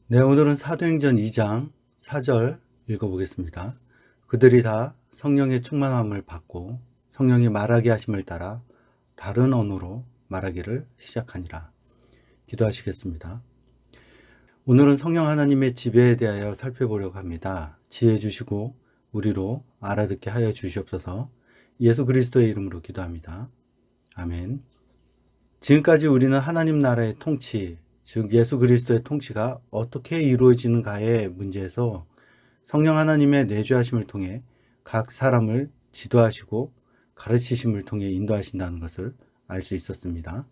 네, 오늘은 사도행전 2장 4절 읽어보겠습니다. 그들이 다 성령의 충만함을 받고 성령이 말하게 하심을 따라 다른 언어로 말하기를 시작하니라. 기도하시겠습니다. 오늘은 성령 하나님의 지배에 대하여 살펴보려고 합니다. 지혜 주시고 우리로 알아듣게 하여 주시옵소서. 예수 그리스도의 이름으로 기도합니다. 아멘. 지금까지 우리는 하나님 나라의 통치, 즉 예수 그리스도의 통치가 어떻게 이루어지는가의 문제에서 성령 하나님의 내주하심을 통해 각 사람을 지도하시고 가르치심을 통해 인도하신다는 것을 알 수 있었습니다.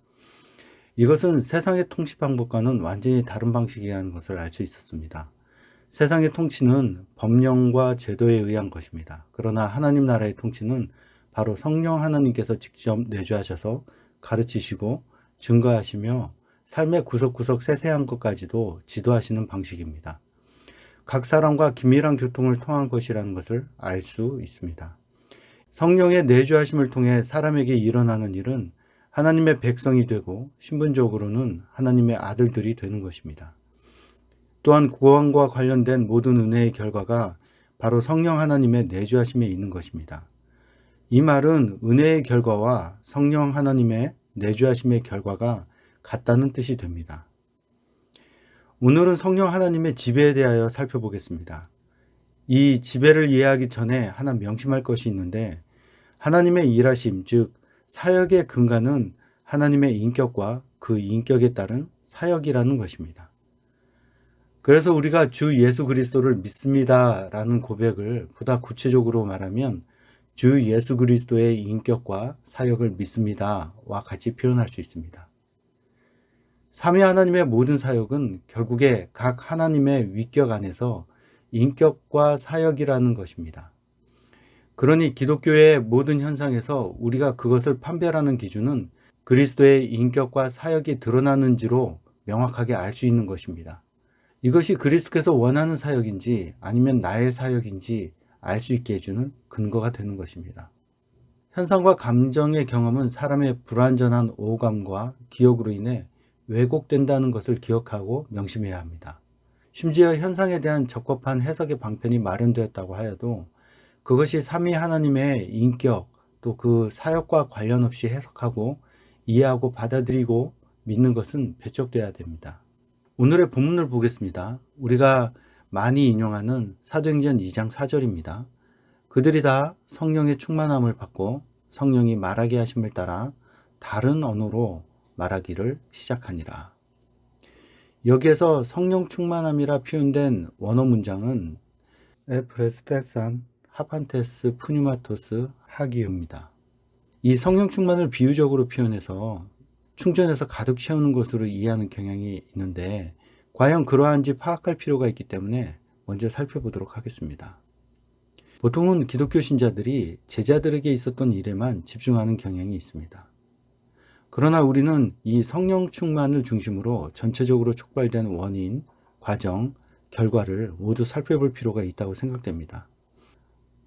이것은 세상의 통치 방법과는 완전히 다른 방식이라는 것을 알 수 있었습니다. 세상의 통치는 법령과 제도에 의한 것입니다. 그러나 하나님 나라의 통치는 바로 성령 하나님께서 직접 내주하셔서 가르치시고 증거하시며 삶의 구석구석 세세한 것까지도 지도하시는 방식입니다. 각 사람과 긴밀한 교통을 통한 것이라는 것을 알 수 있습니다. 성령의 내주하심을 통해 사람에게 일어나는 일은 하나님의 백성이 되고 신분적으로는 하나님의 아들들이 되는 것입니다. 또한 구원과 관련된 모든 은혜의 결과가 바로 성령 하나님의 내주하심에 있는 것입니다. 이 말은 은혜의 결과와 성령 하나님의 내주하심의 결과가 같다는 뜻이 됩니다. 오늘은 성령 하나님의 지배에 대하여 살펴보겠습니다. 이 지배를 이해하기 전에 하나 명심할 것이 있는데 하나님의 일하심, 즉 사역의 근간은 하나님의 인격과 그 인격에 따른 사역이라는 것입니다. 그래서 우리가 주 예수 그리스도를 믿습니다 라는 고백을 보다 구체적으로 말하면 주 예수 그리스도의 인격과 사역을 믿습니다와 같이 표현할 수 있습니다. 삼위 하나님의 모든 사역은 결국에 각 하나님의 위격 안에서 인격과 사역이라는 것입니다. 그러니 기독교의 모든 현상에서 우리가 그것을 판별하는 기준은 그리스도의 인격과 사역이 드러나는지로 명확하게 알 수 있는 것입니다. 이것이 그리스도께서 원하는 사역인지 아니면 나의 사역인지 알 수 있게 해주는 근거가 되는 것입니다. 현상과 감정의 경험은 사람의 불완전한 오감과 기억으로 인해 왜곡된다는 것을 기억하고 명심해야 합니다. 심지어 현상에 대한 적법한 해석의 방편이 마련되었다고 하여도 그것이 삼위 하나님의 인격 또 그 사역과 관련 없이 해석하고 이해하고 받아들이고 믿는 것은 배척돼야 됩니다. 오늘의 본문을 보겠습니다. 우리가 많이 인용하는 사도행전 2장 4절입니다. 그들이 다 성령의 충만함을 받고 성령이 말하게 하심을 따라 다른 언어로 말하기를 시작하니라. 여기에서 성령 충만함이라 표현된 원어 문장은 에프레스테산 하판테스 푸니마토스 하기입니다. 이 성령 충만을 비유적으로 표현해서 충전해서 가득 채우는 것으로 이해하는 경향이 있는데 과연 그러한지 파악할 필요가 있기 때문에 먼저 살펴보도록 하겠습니다. 보통은 기독교 신자들이 제자들에게 있었던 일에만 집중하는 경향이 있습니다. 그러나 우리는 이 성령 충만을 중심으로 전체적으로 촉발된 원인, 과정, 결과를 모두 살펴볼 필요가 있다고 생각됩니다.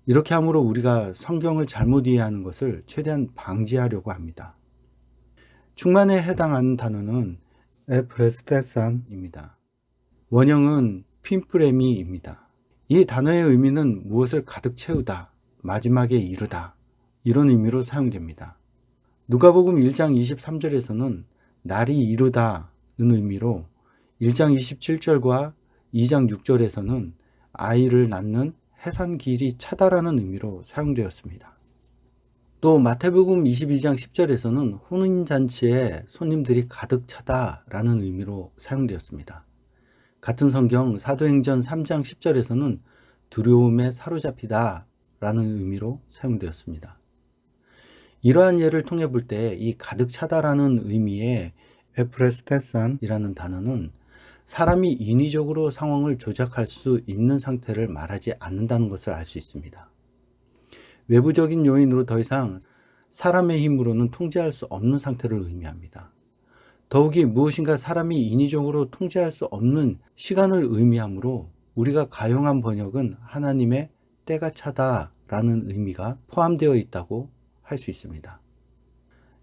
이렇게 함으로 우리가 성경을 잘못 이해하는 것을 최대한 방지하려고 합니다. 충만에 해당하는 단어는 에프레스테산입니다. 원형은 핀프레미입니다. 이 단어의 의미는 무엇을 가득 채우다, 마지막에 이르다 이런 의미로 사용됩니다. 누가복음 1장 23절에서는 날이 이르다는 의미로 1장 27절과 2장 6절에서는 아이를 낳는 해산길이 차다라는 의미로 사용되었습니다. 또 마태복음 22장 10절에서는 혼인잔치에 손님들이 가득 차다라는 의미로 사용되었습니다. 같은 성경 사도행전 3장 10절에서는 두려움에 사로잡히다 라는 의미로 사용되었습니다. 이러한 예를 통해 볼 때 이 가득 차다라는 의미의 에프레스테산이라는 단어는 사람이 인위적으로 상황을 조작할 수 있는 상태를 말하지 않는다는 것을 알 수 있습니다. 외부적인 요인으로 더 이상 사람의 힘으로는 통제할 수 없는 상태를 의미합니다. 더욱이 무엇인가 사람이 인위적으로 통제할 수 없는 시간을 의미하므로 우리가 가용한 번역은 하나님의 때가 차다라는 의미가 포함되어 있다고 할 수 있습니다.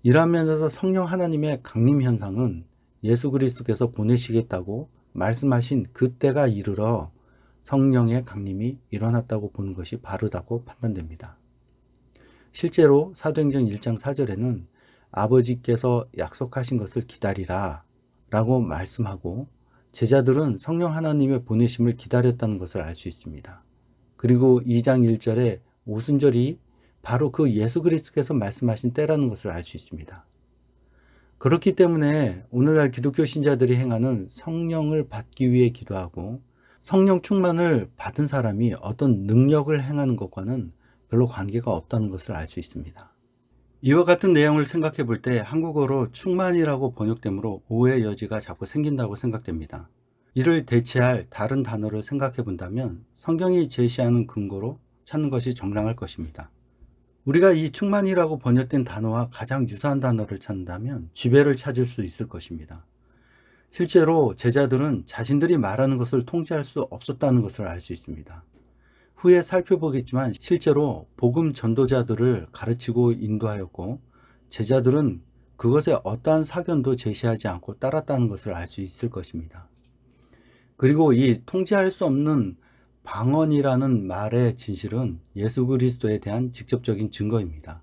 이러한 면에서 성령 하나님의 강림 현상은 예수 그리스도께서 보내시겠다고 말씀하신 그때가 이르러 성령의 강림이 일어났다고 보는 것이 바르다고 판단됩니다. 실제로 사도행전 1장 4절에는 아버지께서 약속하신 것을 기다리라 라고 말씀하고 제자들은 성령 하나님의 보내심을 기다렸다는 것을 알 수 있습니다. 그리고 2장 1절에 오순절이 바로 그 예수 그리스도께서 말씀하신 때라는 것을 알 수 있습니다. 그렇기 때문에 오늘날 기독교 신자들이 행하는 성령을 받기 위해 기도하고 성령 충만을 받은 사람이 어떤 능력을 행하는 것과는 별로 관계가 없다는 것을 알 수 있습니다. 이와 같은 내용을 생각해 볼 때 한국어로 충만이라고 번역되므로 오해의 여지가 자꾸 생긴다고 생각됩니다. 이를 대체할 다른 단어를 생각해 본다면 성경이 제시하는 근거로 찾는 것이 정당할 것입니다. 우리가 이 충만이라고 번역된 단어와 가장 유사한 단어를 찾는다면 지배를 찾을 수 있을 것입니다. 실제로 제자들은 자신들이 말하는 것을 통제할 수 없었다는 것을 알 수 있습니다. 후에 살펴보겠지만 실제로 복음 전도자들을 가르치고 인도하였고 제자들은 그것에 어떠한 사견도 제시하지 않고 따랐다는 것을 알 수 있을 것입니다. 그리고 이 통제할 수 없는 방언이라는 말의 진실은 예수 그리스도에 대한 직접적인 증거입니다.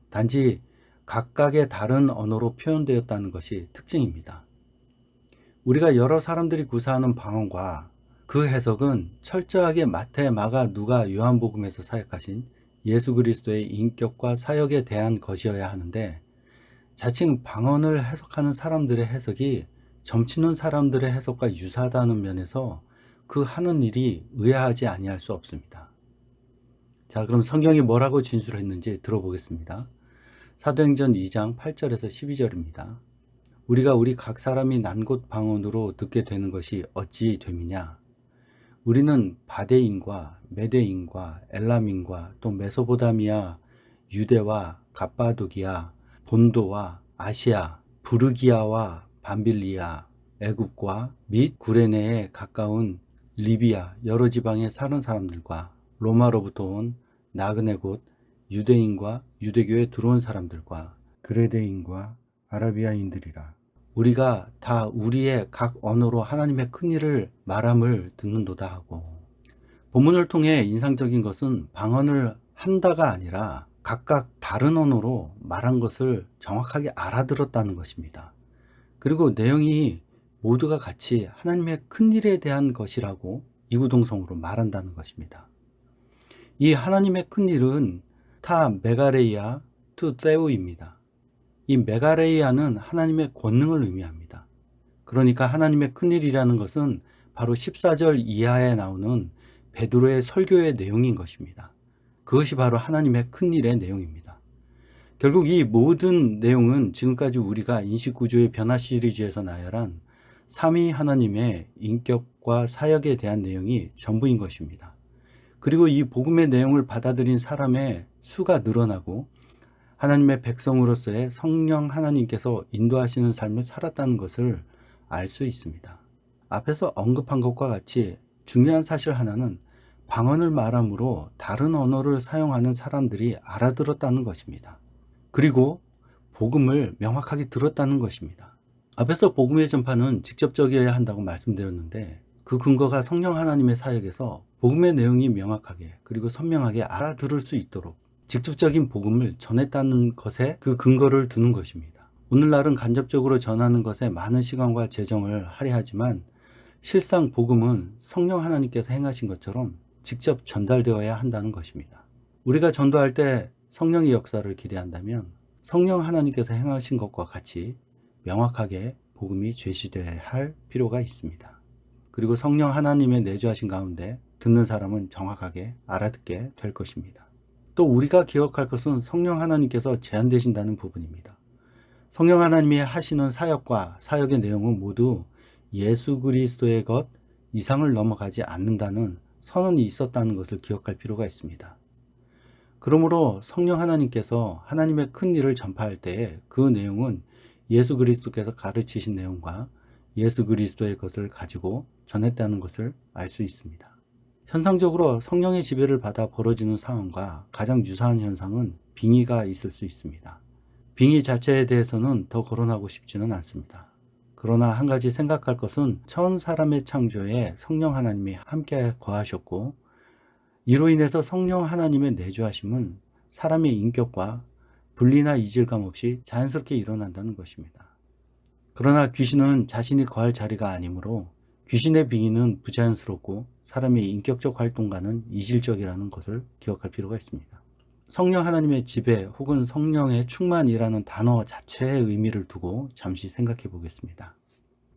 단지 각각의 다른 언어로 표현되었다는 것이 특징입니다. 우리가 여러 사람들이 구사하는 방언과 그 해석은 철저하게 마태, 마가, 누가, 요한복음에서 사역하신 예수 그리스도의 인격과 사역에 대한 것이어야 하는데 자칭 방언을 해석하는 사람들의 해석이 점치는 사람들의 해석과 유사하다는 면에서 그 하는 일이 의아하지 아니할 수 없습니다. 자, 그럼 성경이 뭐라고 진술했는지 들어보겠습니다. 사도행전 2장 8절에서 12절입니다. 우리가 우리 각 사람이 난 곳 방언으로 듣게 되는 것이 어찌 됨이냐? 우리는 바데인과 메데인과 엘람인과 또 메소포타미아, 유대와 갑바도기아, 본도와 아시아, 부르기아와 밤빌리아, 애굽과 및 구레네에 가까운 리비아 여러 지방에 사는 사람들과 로마로부터 온 나그네 곧 유대인과 유대교에 들어온 사람들과 그레데인과 아라비아인들이라. 우리가 다 우리의 각 언어로 하나님의 큰일을 말함을 듣는도다 하고 본문을 통해 인상적인 것은 방언을 한다가 아니라 각각 다른 언어로 말한 것을 정확하게 알아들었다는 것입니다. 그리고 내용이 모두가 같이 하나님의 큰일에 대한 것이라고 이구동성으로 말한다는 것입니다. 이 하나님의 큰일은 타 메가레이아 투 테우입니다. 이 메가레이아는 하나님의 권능을 의미합니다. 그러니까 하나님의 큰일이라는 것은 바로 14절 이하에 나오는 베드로의 설교의 내용인 것입니다. 그것이 바로 하나님의 큰일의 내용입니다. 결국 이 모든 내용은 지금까지 우리가 인식구조의 변화 시리즈에서 나열한 삼위 하나님의 인격과 사역에 대한 내용이 전부인 것입니다. 그리고 이 복음의 내용을 받아들인 사람의 수가 늘어나고 하나님의 백성으로서의 성령 하나님께서 인도하시는 삶을 살았다는 것을 알 수 있습니다. 앞에서 언급한 것과 같이 중요한 사실 하나는 방언을 말함으로 다른 언어를 사용하는 사람들이 알아들었다는 것입니다. 그리고 복음을 명확하게 들었다는 것입니다. 앞에서 복음의 전파는 직접적이어야 한다고 말씀드렸는데 그 근거가 성령 하나님의 사역에서 복음의 내용이 명확하게 그리고 선명하게 알아들을 수 있도록 직접적인 복음을 전했다는 것에 그 근거를 두는 것입니다. 오늘날은 간접적으로 전하는 것에 많은 시간과 재정을 할애하지만 실상 복음은 성령 하나님께서 행하신 것처럼 직접 전달되어야 한다는 것입니다. 우리가 전도할 때 성령의 역사를 기대한다면 성령 하나님께서 행하신 것과 같이 명확하게 복음이 제시되어야 할 필요가 있습니다. 그리고 성령 하나님의 내주하신 가운데 듣는 사람은 정확하게 알아듣게 될 것입니다. 또 우리가 기억할 것은 성령 하나님께서 제한되신다는 부분입니다. 성령 하나님이 하시는 사역과 사역의 내용은 모두 예수 그리스도의 것 이상을 넘어가지 않는다는 선언이 있었다는 것을 기억할 필요가 있습니다. 그러므로 성령 하나님께서 하나님의 큰 일을 전파할 때에 그 내용은 예수 그리스도께서 가르치신 내용과 예수 그리스도의 것을 가지고 전했다는 것을 알 수 있습니다. 현상적으로 성령의 지배를 받아 벌어지는 상황과 가장 유사한 현상은 빙의가 있을 수 있습니다. 빙의 자체에 대해서는 더 거론하고 싶지는 않습니다. 그러나 한 가지 생각할 것은 처음 사람의 창조에 성령 하나님이 함께 거하셨고, 이로 인해서 성령 하나님의 내주하심은 사람의 인격과 분리나 이질감 없이 자연스럽게 일어난다는 것입니다. 그러나 귀신은 자신이 거할 자리가 아니므로 귀신의 빙의는 부자연스럽고 사람의 인격적 활동과는 이질적이라는 것을 기억할 필요가 있습니다. 성령 하나님의 지배 혹은 성령의 충만이라는 단어 자체의 의미를 두고 잠시 생각해 보겠습니다.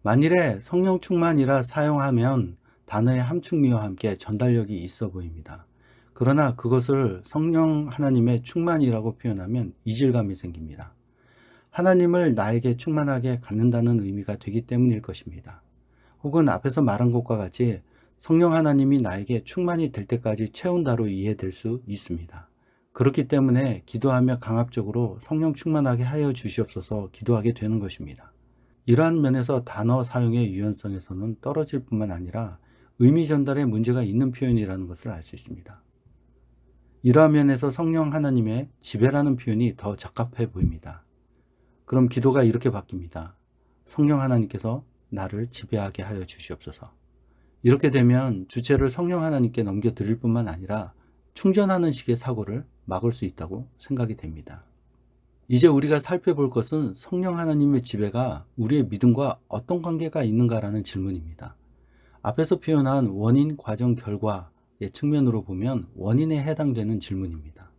만일에 성령 충만이라 사용하면 단어의 함축미와 함께 전달력이 있어 보입니다. 그러나 그것을 성령 하나님의 충만이라고 표현하면 이질감이 생깁니다. 하나님을 나에게 충만하게 갖는다는 의미가 되기 때문일 것입니다. 혹은 앞에서 말한 것과 같이 성령 하나님이 나에게 충만이 될 때까지 채운다로 이해될 수 있습니다. 그렇기 때문에 기도하며 강압적으로 성령 충만하게 하여 주시옵소서 기도하게 되는 것입니다. 이러한 면에서 단어 사용의 유연성에서는 떨어질 뿐만 아니라 의미 전달에 문제가 있는 표현이라는 것을 알 수 있습니다. 이러한 면에서 성령 하나님의 지배라는 표현이 더 적합해 보입니다. 그럼 기도가 이렇게 바뀝니다. 성령 하나님께서 나를 지배하게 하여 주시옵소서. 이렇게 되면 주체를 성령 하나님께 넘겨드릴 뿐만 아니라 충전하는 식의 사고를 막을 수 있다고 생각이 됩니다. 이제 우리가 살펴볼 것은 성령 하나님의 지배가 우리의 믿음과 어떤 관계가 있는가라는 질문입니다. 앞에서 표현한 원인, 과정, 결과의 측면으로 보면 원인에 해당되는 질문입니다.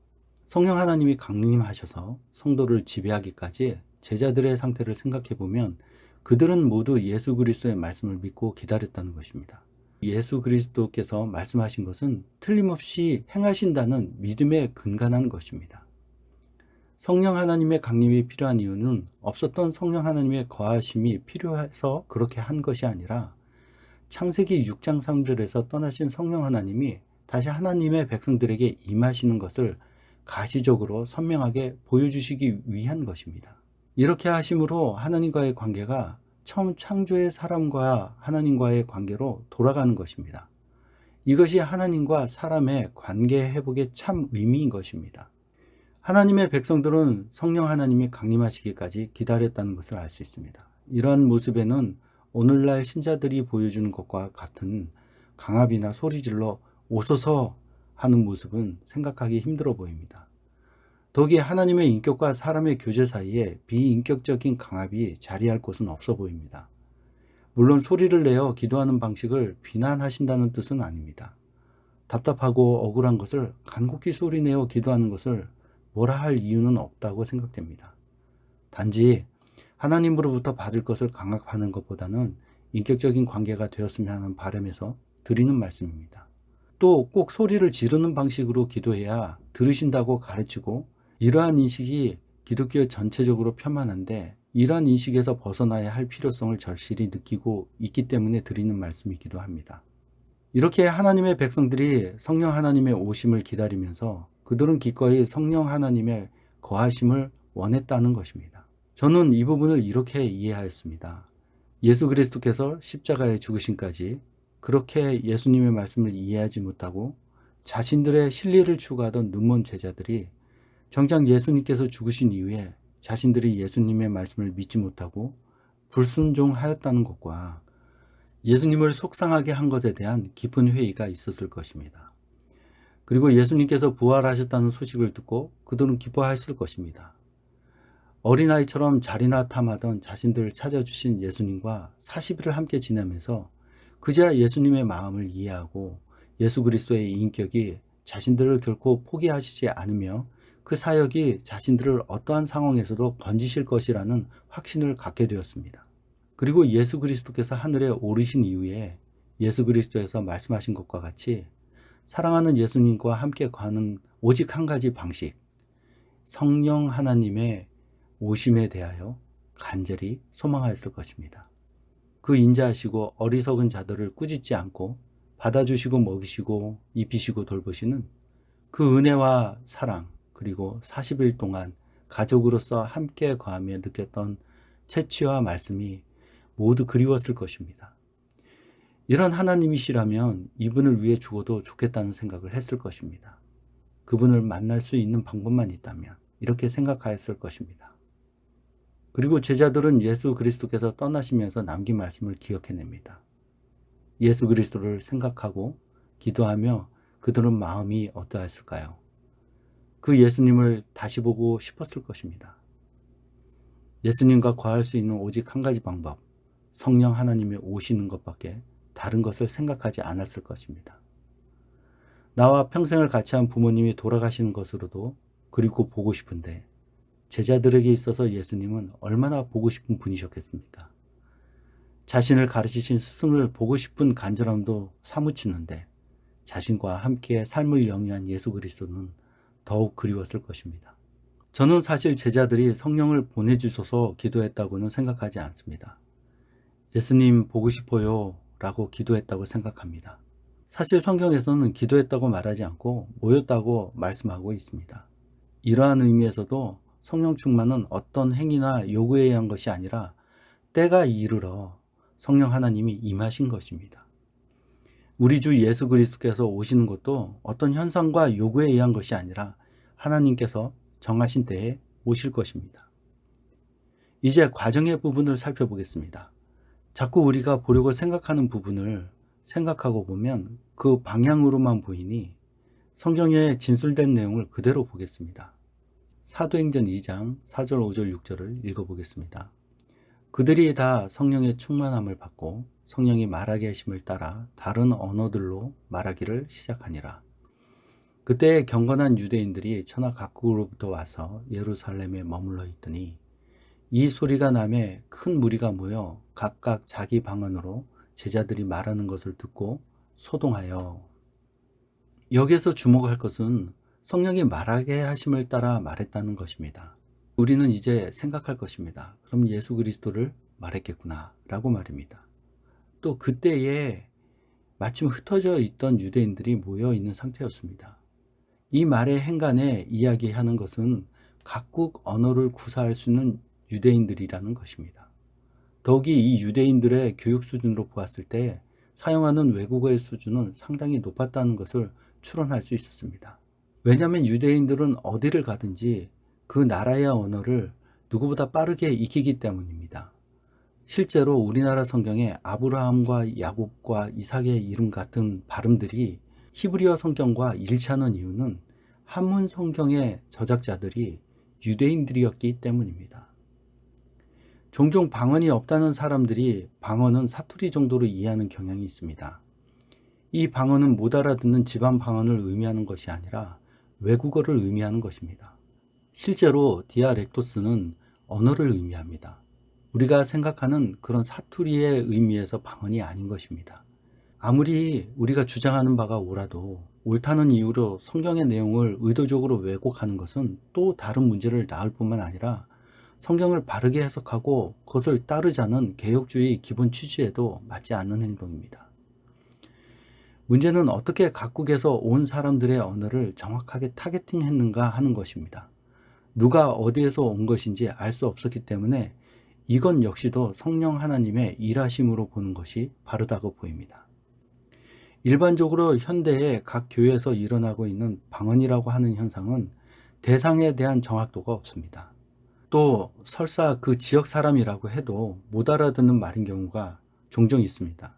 성령 하나님이 강림하셔서 성도를 지배하기까지 제자들의 상태를 생각해 보면 그들은 모두 예수 그리스도의 말씀을 믿고 기다렸다는 것입니다. 예수 그리스도께서 말씀하신 것은 틀림없이 행하신다는 믿음에 근간한 것입니다. 성령 하나님의 강림이 필요한 이유는 없었던 성령 하나님의 거하심이 필요해서 그렇게 한 것이 아니라 창세기 6장 3절에서 떠나신 성령 하나님이 다시 하나님의 백성들에게 임하시는 것을 가시적으로 선명하게 보여주시기 위한 것입니다. 이렇게 하심으로 하나님과의 관계가 처음 창조의 사람과 하나님과의 관계로 돌아가는 것입니다. 이것이 하나님과 사람의 관계 회복의 참 의미인 것입니다. 하나님의 백성들은 성령 하나님이 강림하시기까지 기다렸다는 것을 알 수 있습니다. 이러한 모습에는 오늘날 신자들이 보여주는 것과 같은 강압이나 소리질러 오소서 하는 모습은 생각하기 힘들어 보입니다. 더욱이 하나님의 인격과 사람의 교제 사이에 비인격적인 강압이 자리할 곳은 없어 보입니다. 물론 소리를 내어 기도하는 방식을 비난하신다는 뜻은 아닙니다. 답답하고 억울한 것을 간곡히 소리내어 기도하는 것을 뭐라 할 이유는 없다고 생각됩니다. 단지 하나님으로부터 받을 것을 강압하는 것보다는 인격적인 관계가 되었으면 하는 바람에서 드리는 말씀입니다. 또 꼭 소리를 지르는 방식으로 기도해야 들으신다고 가르치고 이러한 인식이 기독교 전체적으로 편만한데 이러한 인식에서 벗어나야 할 필요성을 절실히 느끼고 있기 때문에 드리는 말씀이기도 합니다. 이렇게 하나님의 백성들이 성령 하나님의 오심을 기다리면서 그들은 기꺼이 성령 하나님의 거하심을 원했다는 것입니다. 저는 이 부분을 이렇게 이해하였습니다. 예수 그리스도께서 십자가에 죽으심까지 그렇게 예수님의 말씀을 이해하지 못하고 자신들의 실리를 추구하던 눈먼 제자들이 정작 예수님께서 죽으신 이후에 자신들이 예수님의 말씀을 믿지 못하고 불순종하였다는 것과 예수님을 속상하게 한 것에 대한 깊은 회의가 있었을 것입니다. 그리고 예수님께서 부활하셨다는 소식을 듣고 그들은 기뻐했을 것입니다. 어린아이처럼 자리나 탐하던 자신들을 찾아주신 예수님과 40일을 함께 지내면서 그제야 예수님의 마음을 이해하고 예수 그리스도의 인격이 자신들을 결코 포기하시지 않으며 그 사역이 자신들을 어떠한 상황에서도 건지실 것이라는 확신을 갖게 되었습니다. 그리고 예수 그리스도께서 하늘에 오르신 이후에 예수 그리스도에서 말씀하신 것과 같이 사랑하는 예수님과 함께 가는 오직 한 가지 방식, 성령 하나님의 오심에 대하여 간절히 소망하였을 것입니다. 그 인자하시고 어리석은 자들을 꾸짖지 않고 받아주시고 먹이시고 입히시고 돌보시는 그 은혜와 사랑, 그리고 40일 동안 가족으로서 함께 거하며 느꼈던 채취와 말씀이 모두 그리웠을 것입니다. 이런 하나님이시라면 이분을 위해 죽어도 좋겠다는 생각을 했을 것입니다. 그분을 만날 수 있는 방법만 있다면 이렇게 생각하였을 것입니다. 그리고 제자들은 예수 그리스도께서 떠나시면서 남긴 말씀을 기억해냅니다. 예수 그리스도를 생각하고 기도하며 그들은 마음이 어떠했을까요? 그 예수님을 다시 보고 싶었을 것입니다. 예수님과 거할 수 있는 오직 한 가지 방법, 성령 하나님이 오시는 것밖에 다른 것을 생각하지 않았을 것입니다. 나와 평생을 같이 한 부모님이 돌아가시는 것으로도 그리고 보고 싶은데 제자들에게 있어서 예수님은 얼마나 보고 싶은 분이셨겠습니까? 자신을 가르치신 스승을 보고 싶은 간절함도 사무치는데 자신과 함께 삶을 영위한 예수 그리스도는 더욱 그리웠을 것입니다. 저는 사실 제자들이 성령을 보내주셔서 기도했다고는 생각하지 않습니다. 예수님 보고 싶어요 라고 기도했다고 생각합니다. 사실 성경에서는 기도했다고 말하지 않고 모였다고 말씀하고 있습니다. 이러한 의미에서도 성령 충만은 어떤 행위나 요구에 의한 것이 아니라 때가 이르러 성령 하나님이 임하신 것입니다. 우리 주 예수 그리스도께서 오시는 것도 어떤 현상과 요구에 의한 것이 아니라 하나님께서 정하신 때에 오실 것입니다. 이제 과정의 부분을 살펴보겠습니다. 자꾸 우리가 보려고 생각하는 부분을 생각하고 보면 그 방향으로만 보이니 성경에 진술된 내용을 그대로 보겠습니다. 사도행전 2장 4절 5절 6절을 읽어보겠습니다. 그들이 다 성령의 충만함을 받고 성령이 말하게 하심을 따라 다른 언어들로 말하기를 시작하니라. 그때 경건한 유대인들이 천하 각국으로부터 와서 예루살렘에 머물러 있더니 이 소리가 나매 큰 무리가 모여 각각 자기 방언으로 제자들이 말하는 것을 듣고 소동하여. 여기에서 주목할 것은 성령이 말하게 하심을 따라 말했다는 것입니다. 우리는 이제 생각할 것입니다. 그럼 예수 그리스도를 말했겠구나 라고 말입니다. 또 그때에 마침 흩어져 있던 유대인들이 모여 있는 상태였습니다. 이 말의 행간에 이야기하는 것은 각국 언어를 구사할 수 있는 유대인들이라는 것입니다. 더욱이 이 유대인들의 교육 수준으로 보았을 때 사용하는 외국어의 수준은 상당히 높았다는 것을 추론할 수 있었습니다. 왜냐하면 유대인들은 어디를 가든지 그 나라의 언어를 누구보다 빠르게 익히기 때문입니다. 실제로 우리나라 성경에 아브라함과 야곱과 이삭의 이름 같은 발음들이 히브리어 성경과 일치하는 이유는 한문 성경의 저작자들이 유대인들이었기 때문입니다. 종종 방언이 없다는 사람들이 방언은 사투리 정도로 이해하는 경향이 있습니다. 이 방언은 못 알아듣는 집안 방언을 의미하는 것이 아니라 외국어를 의미하는 것입니다. 실제로 디아렉토스는 언어를 의미합니다. 우리가 생각하는 그런 사투리의 의미에서 방언이 아닌 것입니다. 아무리 우리가 주장하는 바가 옳아도 옳다는 이유로 성경의 내용을 의도적으로 왜곡하는 것은 또 다른 문제를 낳을 뿐만 아니라 성경을 바르게 해석하고 그것을 따르자는 개혁주의 기본 취지에도 맞지 않는 행동입니다. 문제는 어떻게 각국에서 온 사람들의 언어를 정확하게 타겟팅했는가 하는 것입니다. 누가 어디에서 온 것인지 알 수 없었기 때문에 이건 역시도 성령 하나님의 일하심으로 보는 것이 바르다고 보입니다. 일반적으로 현대의 각 교회에서 일어나고 있는 방언이라고 하는 현상은 대상에 대한 정확도가 없습니다. 또 설사 그 지역 사람이라고 해도 못 알아듣는 말인 경우가 종종 있습니다.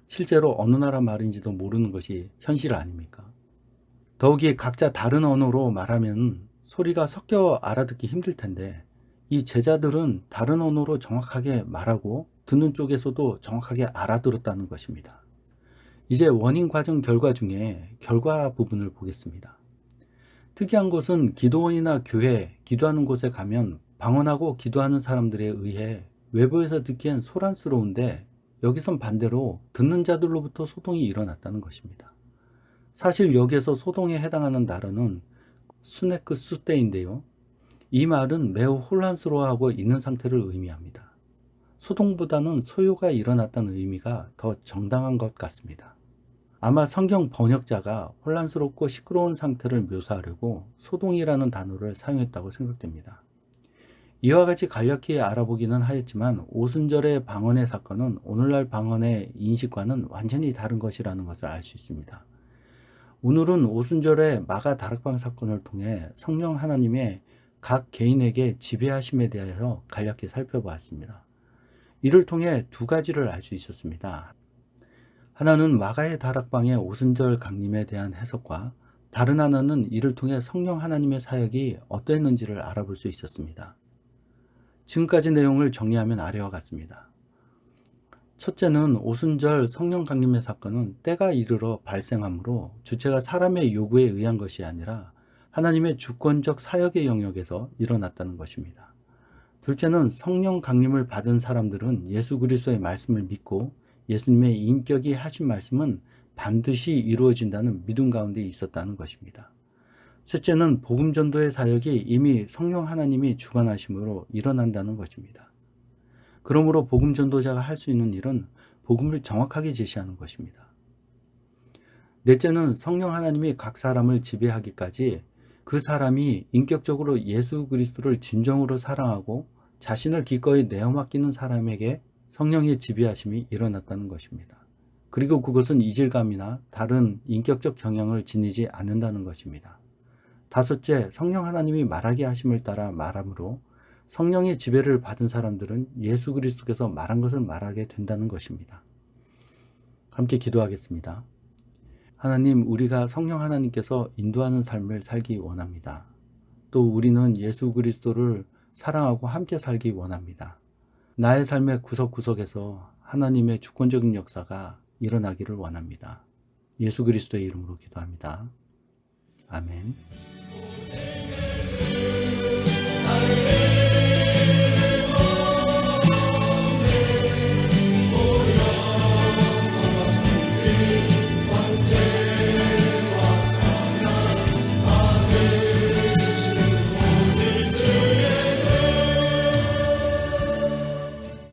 실제로 어느 나라 말인지도 모르는 것이 현실 아닙니까? 더욱이 각자 다른 언어로 말하면 소리가 섞여 알아듣기 힘들 텐데 이 제자들은 다른 언어로 정확하게 말하고 듣는 쪽에서도 정확하게 알아들었다는 것입니다. 이제 원인 과정 결과 중에 결과 부분을 보겠습니다. 특이한 것은 기도원이나 교회, 기도하는 곳에 가면 방언하고 기도하는 사람들에 의해 외부에서 듣기엔 소란스러운데 여기선 반대로 듣는 자들로부터 소동이 일어났다는 것입니다. 사실 여기에서 소동에 해당하는 단어는 수네크 수때인데요. 이 말은 매우 혼란스러워하고 있는 상태를 의미합니다. 소동보다는 소요가 일어났다는 의미가 더 정당한 것 같습니다. 아마 성경 번역자가 혼란스럽고 시끄러운 상태를 묘사하려고 소동이라는 단어를 사용했다고 생각됩니다. 이와 같이 간략히 알아보기는 하였지만 오순절의 방언의 사건은 오늘날 방언의 인식과는 완전히 다른 것이라는 것을 알 수 있습니다. 오늘은 오순절의 마가 다락방 사건을 통해 성령 하나님의 각 개인에게 지배하심에 대하여 간략히 살펴보았습니다. 이를 통해 두 가지를 알 수 있었습니다. 하나는 마가의 다락방의 오순절 강림에 대한 해석과 다른 하나는 이를 통해 성령 하나님의 사역이 어떠했는지를 알아볼 수 있었습니다. 지금까지 내용을 정리하면 아래와 같습니다. 첫째는 오순절 성령 강림의 사건은 때가 이르러 발생하므로 주체가 사람의 요구에 의한 것이 아니라 하나님의 주권적 사역의 영역에서 일어났다는 것입니다. 둘째는 성령 강림을 받은 사람들은 예수 그리스도의 말씀을 믿고 예수님의 인격이 하신 말씀은 반드시 이루어진다는 믿음 가운데 있었다는 것입니다. 셋째는 복음 전도의 사역이 이미 성령 하나님이 주관하심으로 일어난다는 것입니다. 그러므로 복음 전도자가 할 수 있는 일은 복음을 정확하게 제시하는 것입니다. 넷째는 성령 하나님이 각 사람을 지배하기까지 그 사람이 인격적으로 예수 그리스도를 진정으로 사랑하고 자신을 기꺼이 내어 맡기는 사람에게 성령의 지배하심이 일어났다는 것입니다. 그리고 그것은 이질감이나 다른 인격적 경향을 지니지 않는다는 것입니다. 다섯째, 성령 하나님이 말하게 하심을 따라 말하므로 성령의 지배를 받은 사람들은 예수 그리스도께서 말한 것을 말하게 된다는 것입니다. 함께 기도하겠습니다. 하나님, 우리가 성령 하나님께서 인도하는 삶을 살기 원합니다. 또 우리는 예수 그리스도를 사랑하고 함께 살기 원합니다. 나의 삶의 구석구석에서 하나님의 주권적인 역사가 일어나기를 원합니다. 예수 그리스도의 이름으로 기도합니다. 아멘.